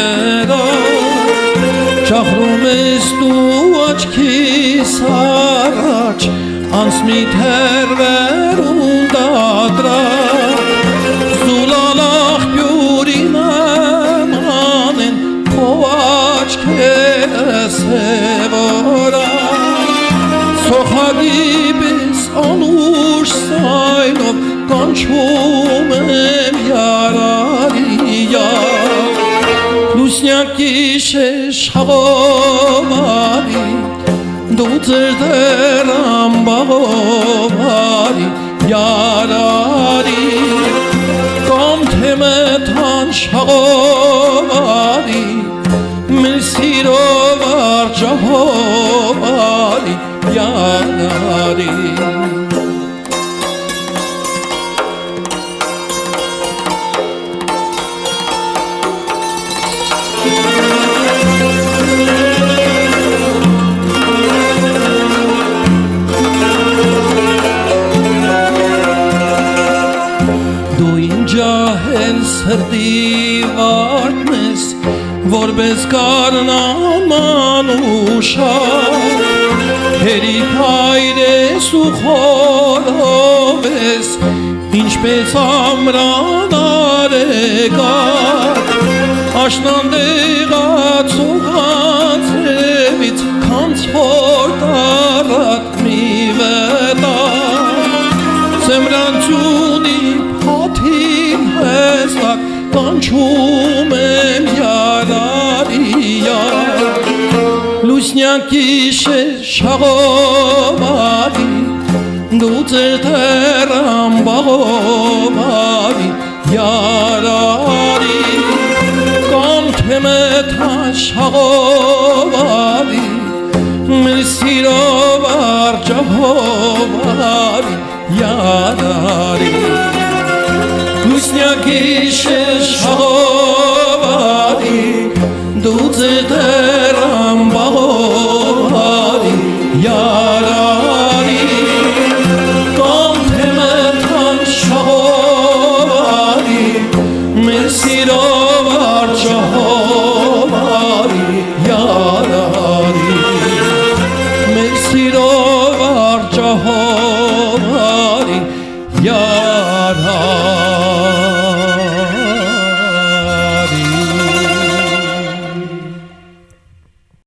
վրա Ճախրում ես դու աչքիս առաջ Անցմի թերվերուն դադրա Զուլալախ բյուրին եմ անեն Քո աչքերս հևորա Սոխագիպես անուշ սայնով Կանչում եմ յարարիա Լուսնյակ գիշեր շաղովարի Դու ձեր ամբաղովարի Յարարի Կամ թե մթան շաղովարի Մեր սիրով արջահովարի Յարարի Ջահել սրտի վարդն ես, որպես կարնաման ուշար Հերիք հայր ես ու խորհով ես, ինչպես ամրան արեգար Աշնան դեղացողած եվից, քանց որ տարատ մի վետար Սեմրանցունի Հաթին հեստակ կանչում եմ յարարիա Լուսնյակ գիշեր շաղովարի Դու ձեր ամբաղովարի յարարի Կամ թե մթան շաղովարի Մեր սիրով արջահովարի յարարի Լուսնյակ գիշեր շաղովարի Դու ձեր ամբաղովարի յարարի Կամ թե մթան շաղովարի Մեր սիրով արջահովարի յարարի Մեր սիրով արջահովարի յարարի